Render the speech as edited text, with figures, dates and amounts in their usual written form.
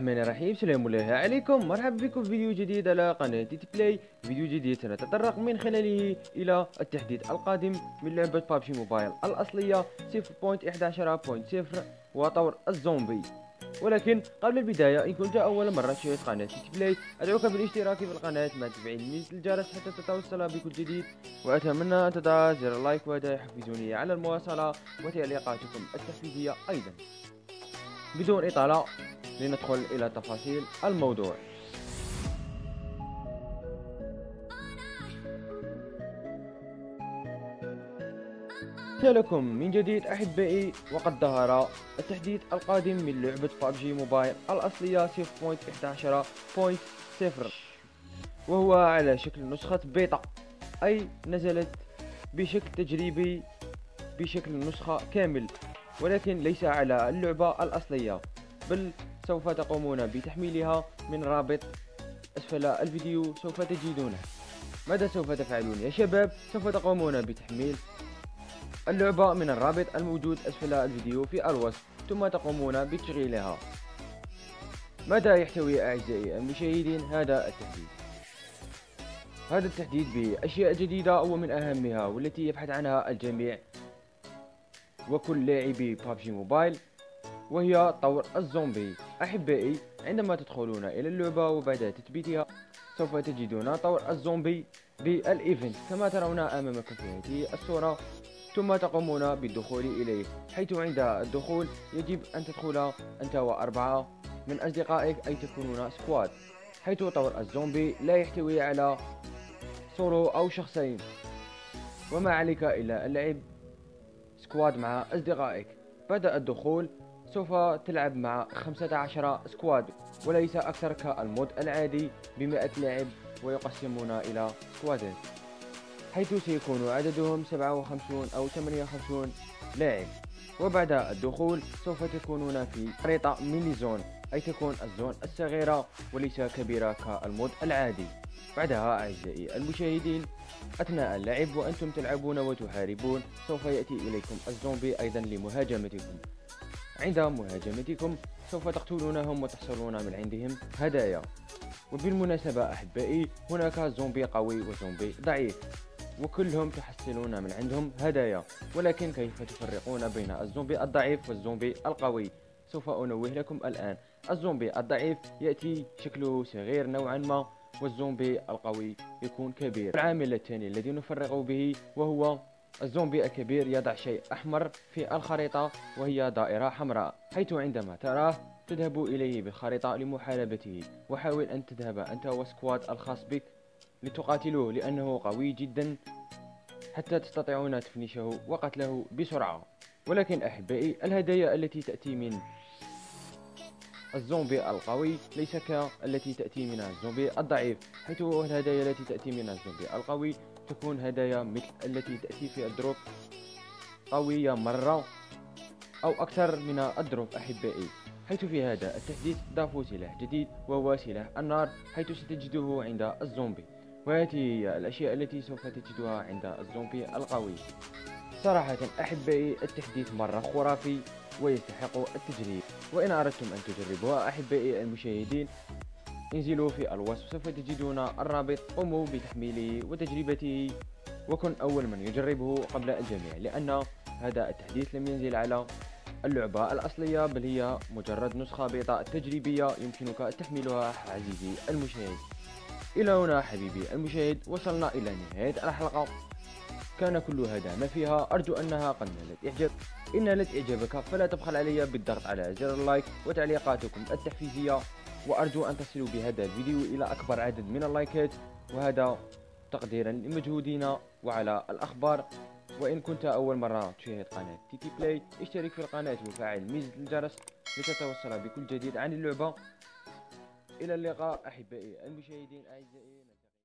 الرحمن الرحيم. سلام الله عليكم، مرحبا بكم في فيديو جديد على قناة تيتي بلاي. فيديو جديد سنتطرق من خلاله إلى التحديث القادم من لعبة بابجي موبايل الأصلية 0.11.0 وطور الزومبي. ولكن قبل البداية، إن كنت أول مرة تشاهد قناة تيتي بلاي، أدعوك بالاشتراك في القناة مع تفعيل ميزة الجرس حتى تتوصل بكل جديد، وأتمنى أن تضع زر اللايك وهذا يحفزني على المواصلة وتعليقاتكم التحفيزية أيضا. بدون إطالة لندخل إلى تفاصيل الموضوع. لكم من جديد أحبائي، وقد ظهر التحديث القادم من لعبة بابجي موبايل الأصلية 0.11.0، وهو على شكل نسخة بيتا، أي نزلت بشكل تجريبي بشكل نسخة كامل، ولكن ليس على اللعبة الأصلية، بل سوف تقومون بتحميلها من رابط أسفل الفيديو سوف تجدونه. ماذا سوف تفعلون يا شباب؟ سوف تقومون بتحميل اللعبة من الرابط الموجود أسفل الفيديو في الوصف، ثم تقومون بتشغيلها. ماذا يحتوي أعزائي المشاهدين هذا التحديث؟ هذا التحديث بأشياء جديدة ومن أهمها والتي يبحث عنها الجميع وكل لاعبي بابجي موبايل، وهي طور الزومبي. أحبائي، عندما تدخلون إلى اللعبة وبعد تثبيتها سوف تجدون طور الزومبي بالإيفنت كما ترون أمامكم في هذه الصورة، ثم تقومون بالدخول إليه، حيث عند الدخول يجب أن تدخل أنت وأربعة من أصدقائك، أي تكونون سكواد، حيث طور الزومبي لا يحتوي على سولو أو شخصين، وما عليك إلا اللعب سكواد مع أصدقائك. بعد الدخول سوف تلعب مع 15 سكواد وليس أكثر كالمود العادي ب100 لاعب، ويقسمون إلى سكوادات، حيث سيكون عددهم 57 أو 58 لاعب. وبعد الدخول سوف تكونون في خريطة ميني زون، أي تكون الزون الصغيرة وليس كبيرة كالمود العادي. بعدها أعزائي المشاهدين، أثناء اللعب وأنتم تلعبون وتحاربون، سوف يأتي إليكم الزومبي أيضا لمهاجمتكم. عند مهاجمتكم سوف تقتلونهم وتحصلون من عندهم هدايا. وبالمناسبة أحبائي، هناك زومبي قوي وزومبي ضعيف، وكلهم تحصلون من عندهم هدايا، ولكن كيف تفرقون بين الزومبي الضعيف والزومبي القوي؟ سوف أنوه لكم الآن. الزومبي الضعيف يأتي شكله صغير نوعا ما، والزومبي القوي يكون كبير. العامل الثاني الذي نفرق به وهو الزومبي الكبير يضع شيء أحمر في الخريطة، وهي دائرة حمراء، حيث عندما تراه تذهب إليه بالخريطة لمحاربته، وحاول أن تذهب أنت وسكواد الخاص بك لتقاتلوه، لأنه قوي جدا حتى تستطيعون تفنيشه وقتله بسرعة. ولكن أحبائي، الهدايا التي تأتي من الزومبي القوي ليس كالتي تأتي من الزومبي الضعيف، حيث الهدايا التي تأتي من الزومبي القوي تكون هدايا مثل التي تأتي في الدروب، قوية مرة أو أكثر من الدروب أحبائي. حيث في هذا التحديث ضافوا سلاح جديد وهو سلاح النار، حيث ستجده عند الزومبي، وهذه هي الأشياء التي سوف تجدها عند الزومبي القوي. صراحة أحبائي، التحديث مرة خرافي ويستحق التجريب، وإن أردتم أن تجربوها أحبائي المشاهدين، انزلوا في الوصف سوف تجدون الرابط، قوموا بتحميله وتجربته، وكن أول من يجربه قبل الجميع، لأن هذا التحديث لم ينزل على اللعبة الأصلية، بل هي مجرد نسخة بيضاء تجريبية يمكنك تحميلها عزيزي المشاهد. إلى هنا حبيبي المشاهد وصلنا إلى نهاية الحلقة، كان كل هذا ما فيها. أرجو أنها قد نالت إعجابك، فلا تبخل علي بالضغط على زر اللايك وتعليقاتكم التحفيزية، وأرجو أن تصلوا بهذا الفيديو إلى أكبر عدد من اللايكات، وهذا تقديرا لمجهودنا وعلى الأخبار. وإن كنت أول مرة تشاهد قناة تيتي بلاي، اشترك في القناة وفعل ميزة الجرس لتتوصل بكل جديد عن اللعبة. إلى اللقاء أحبائي المشاهدين أعزائي.